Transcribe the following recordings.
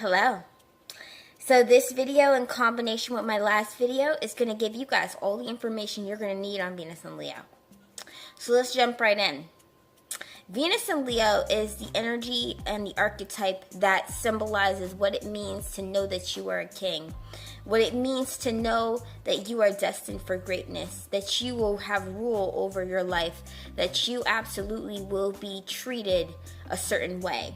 Hello. So this video in combination with my last video is going to give you guys all the information you're going to need on Venus and Leo. So let's jump right in. Venus and Leo is the energy and the archetype that symbolizes what it means to know that you are a king. What it means to know that you are destined for greatness, that you will have rule over your life, that you absolutely will be treated a certain way.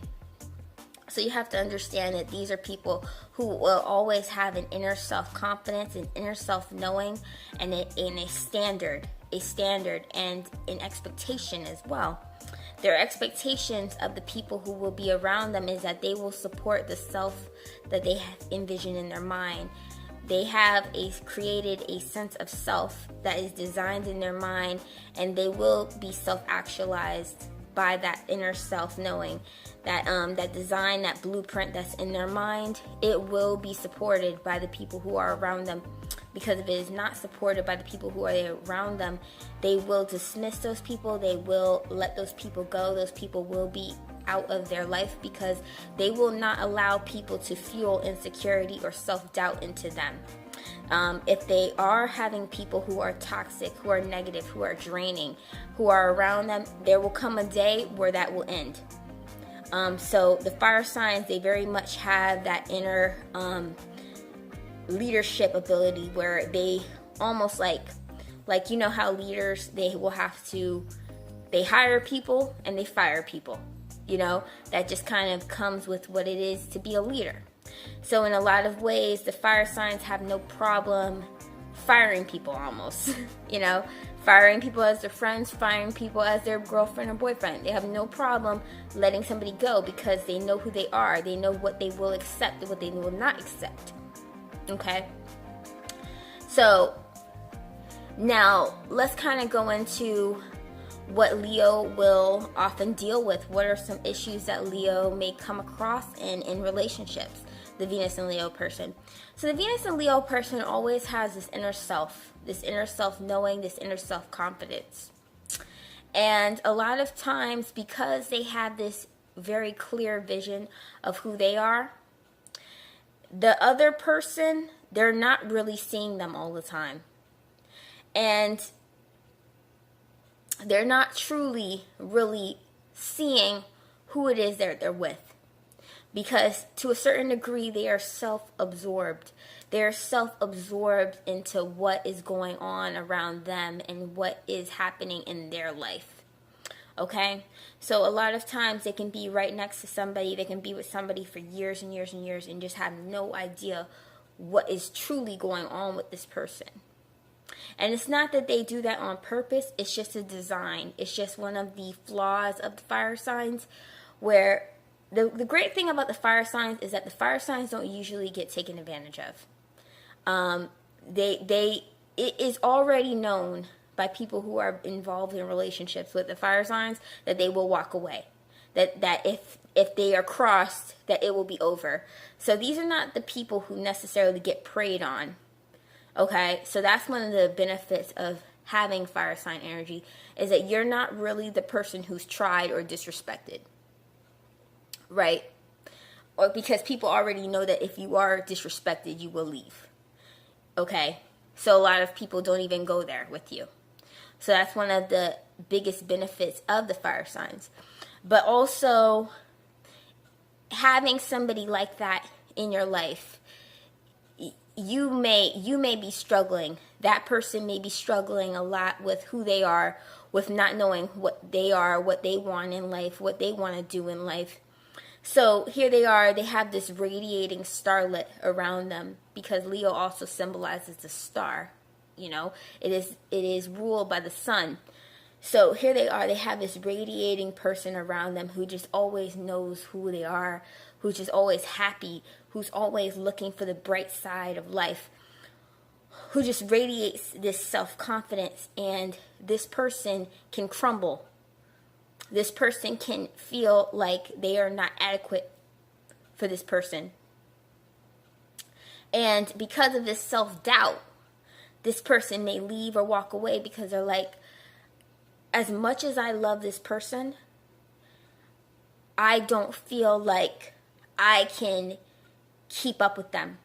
So you have to understand that these are people who will always have an inner self-confidence, an inner self-knowing, and a standard and an expectation as well. Their expectations of the people who will be around them is that they will support the self that they have envisioned in their mind. They have created a sense of self that is designed in their mind, and they will be self-actualized by that inner self, knowing that that design, that blueprint that's in their mind, it will be supported by the people who are around them. Because if it is not supported by the people who are around them, they will dismiss those people. They will let those people go. Those people will be out of their life because they will not allow people to fuel insecurity or self-doubt into them. If they are having people who are toxic, who are negative, who are draining, who are around them, there will come a day where that will end. So the fire signs, they very much have that inner leadership ability where they almost like you know how leaders, they hire people and they fire people. You know, that just kind of comes with what it is to be a leader. So in a lot of ways, the fire signs have no problem firing people almost, you know, firing people as their friends, firing people as their girlfriend or boyfriend. They have no problem letting somebody go because they know who they are. They know what they will accept and what they will not accept. Okay? So now let's kind of go into what Leo will often deal with. What are some issues that Leo may come across in relationships? The Venus and Leo person. So the Venus and Leo person always has this inner self-knowing, this inner self-confidence. And a lot of times, because they have this very clear vision of who they are, the other person, they're not really seeing them all the time. And they're not truly, really seeing who it is they're with. Because to a certain degree, they are self-absorbed. They're self-absorbed into what is going on around them and what is happening in their life. Okay? So a lot of times they can be right next to somebody. They can be with somebody for years and years and years and just have no idea what is truly going on with this person. And it's not that they do that on purpose. It's just a design. It's just one of the flaws of the fire signs, where the great thing about the fire signs is that the fire signs don't usually get taken advantage of. It is already known by people who are involved in relationships with the fire signs that they will walk away. That if they are crossed, that it will be over. So these are not the people who necessarily get preyed on. Okay, so that's one of the benefits of having fire sign energy, is that you're not really the person who's tried or disrespected. Right? Or because people already know that if you are disrespected, you will leave. Okay? So a lot of people don't even go there with you. So that's one of the biggest benefits of the fire signs. But also, having somebody like that in your life, you may be struggling. That person may be struggling a lot with who they are, with not knowing what they are, what they want in life, what they want to do in life. So here they are, they have this radiating starlet around them, because Leo also symbolizes the star. You know, it is ruled by the sun. So here they are, they have this radiating person around them who just always knows who they are, who's just always happy, who's always looking for the bright side of life, who just radiates this self-confidence, and this person can crumble. This person can feel like they are not adequate for this person. And because of this self-doubt, this person may leave or walk away because they're like, as much as I love this person, I don't feel like I can keep up with them.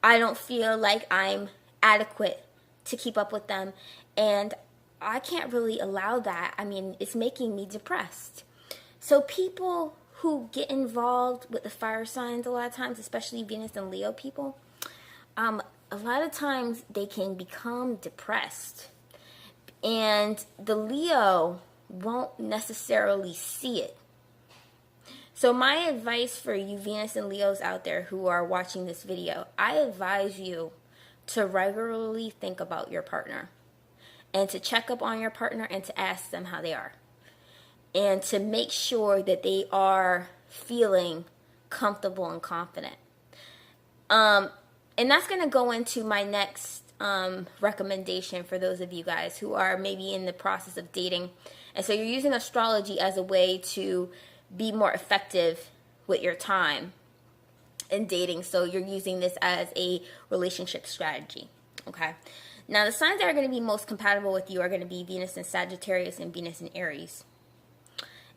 I don't feel like I'm adequate to keep up with them. And I can't really allow that. I mean, it's making me depressed. So people who get involved with the fire signs a lot of times, especially Venus and Leo people, a lot of times they can become depressed. And the Leo won't necessarily see it. So my advice for you Venus and Leos out there who are watching this video, I advise you to regularly think about your partner and to check up on your partner and to ask them how they are. And to make sure that they are feeling comfortable and confident. And that's going to go into my next recommendation for those of you guys who are maybe in the process of dating. And so you're using astrology as a way to be more effective with your time in dating. So you're using this as a relationship strategy. Okay. Now the signs that are going to be most compatible with you are going to be Venus in Sagittarius and Venus in Aries.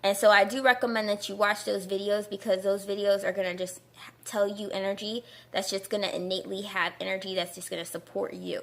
And so I do recommend that you watch those videos because those videos are going to just tell you energy that's just going to innately have energy that's just going to support you.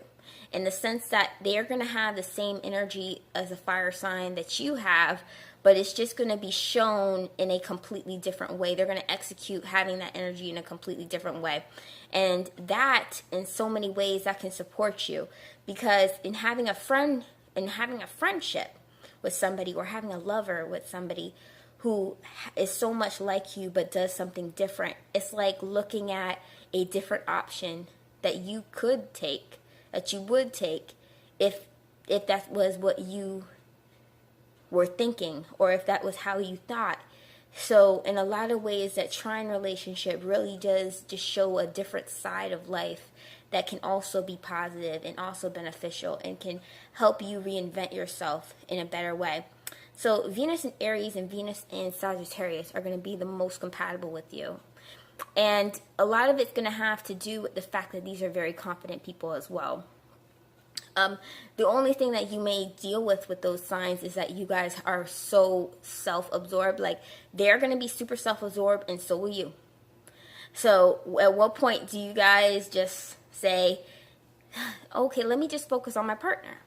In the sense that they're going to have the same energy as a fire sign that you have, but it's just going to be shown in a completely different way. They're going to execute having that energy in a completely different way. And that, in so many ways, that can support you. Because in having a friend, in having a friendship with somebody, or having a lover with somebody who is so much like you but does something different, it's like looking at a different option that you could take, that you would take if that was what you were thinking, or if that was how you thought. So in a lot of ways, that trine relationship really does just show a different side of life that can also be positive and also beneficial and can help you reinvent yourself in a better way. So Venus in Aries and Venus in Sagittarius are going to be the most compatible with you. And a lot of it's going to have to do with the fact that these are very confident people as well. The only thing that you may deal with those signs is that you guys are so self-absorbed. Like, they're going to be super self-absorbed, and so will you. So at what point do you guys just say, okay, let me just focus on my partner?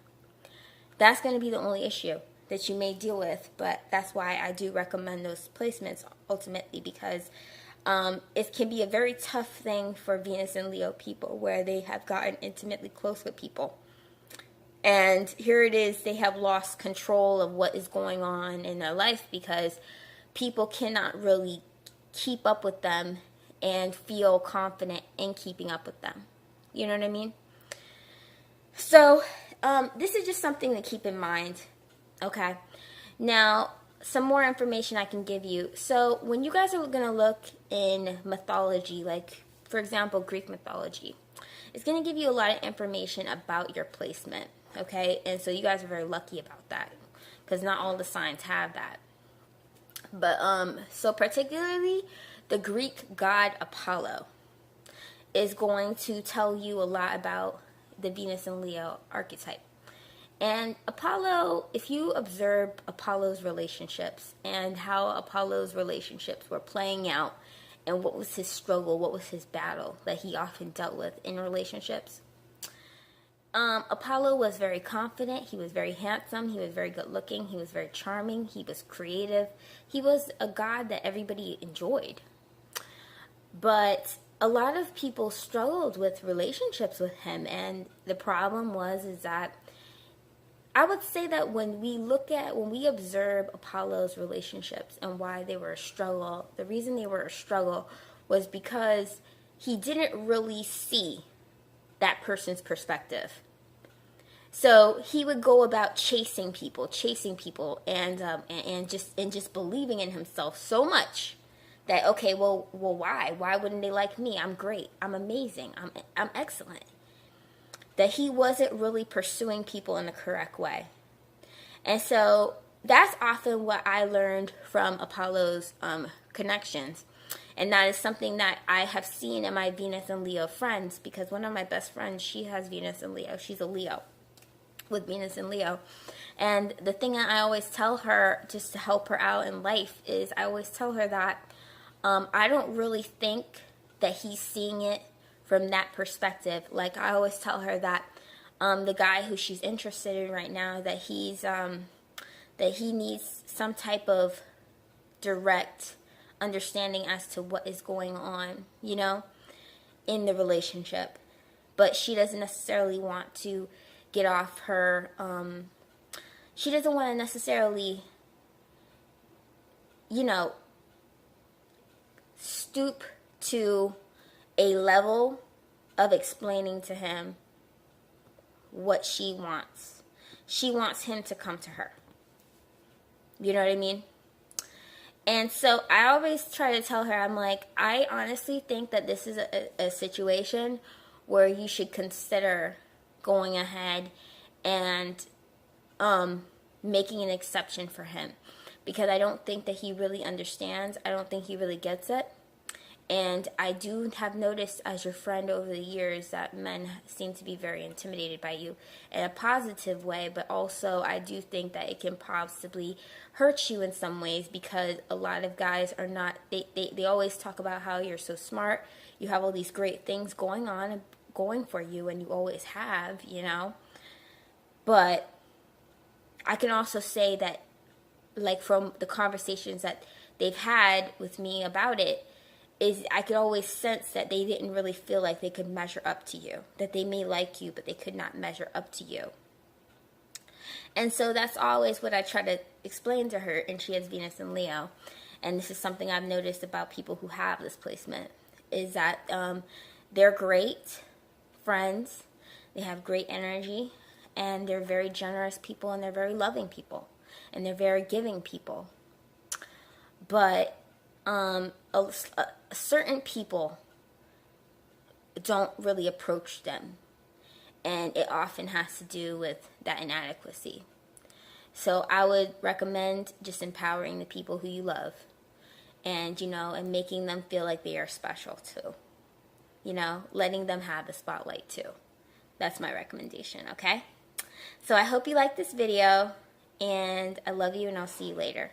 That's going to be the only issue that you may deal with. But that's why I do recommend those placements ultimately, because it can be a very tough thing for Venus and Leo people where they have gotten intimately close with people. And here it is, they have lost control of what is going on in their life because people cannot really keep up with them and feel confident in keeping up with them. You know what I mean? So this is just something to keep in mind. Okay. Now, some more information I can give you. So when you guys are going to look in mythology, like, for example, Greek mythology, it's going to give you a lot of information about your placement. Okay, and so you guys are very lucky about that because not all the signs have that. But so particularly the Greek god Apollo is going to tell you a lot about the Venus and Leo archetype. And Apollo, if you observe Apollo's relationships and how Apollo's relationships were playing out and what was his struggle, what was his battle that he often dealt with in relationships, Apollo was very confident, he was very handsome, he was very good looking, he was very charming, he was creative. He was a god that everybody enjoyed. But a lot of people struggled with relationships with him, and the problem is that I would say that when we observe Apollo's relationships and why they were a struggle, the reason they were a struggle was because he didn't really see that person's perspective. So he would go about chasing people, and just believing in himself so much that, okay, well, why? Why wouldn't they like me? I'm great. I'm amazing. I'm excellent. That he wasn't really pursuing people in the correct way. And so that's often what I learned from Apollo's connections. And that is something that I have seen in my Venus and Leo friends, because one of my best friends, she has Venus and Leo. She's a Leo with Venus and Leo. And the thing that I always tell her, just to help her out in life, is I always tell her that I don't really think that he's seeing it from that perspective. Like I always tell her that the guy who she's interested in right now, that he needs some type of direct understanding as to what is going on, you know, in the relationship. But she doesn't necessarily want to get off her, she doesn't want to necessarily, you know, stoop to a level of explaining to him what she wants. She wants him to come to her. You know what I mean? And so I always try to tell her, I'm like, I honestly think that this is a situation where you should consider going ahead and making an exception for him. Because I don't think that he really understands. I don't think he really gets it. And I do have noticed as your friend over the years that men seem to be very intimidated by you in a positive way, but also I do think that it can possibly hurt you in some ways, because a lot of guys are not, they always talk about how you're so smart, you have all these great things going on and going for you, and you always have, you know. But I can also say that, like, from the conversations that they've had with me about it, is I could always sense that they didn't really feel like they could measure up to you. That they may like you, but they could not measure up to you. And so that's always what I try to explain to her, and she has Venus in Leo. And this is something I've noticed about people who have this placement, is that they're great friends, they have great energy, and they're very generous people, and they're very loving people, and they're very giving people. But certain people don't really approach them, and it often has to do with that inadequacy. So I would recommend just empowering the people who you love, and, you know, and making them feel like they are special too, you know, letting them have the spotlight too. That's my recommendation. Okay, so I hope you like this video, and I love you, and I'll see you later.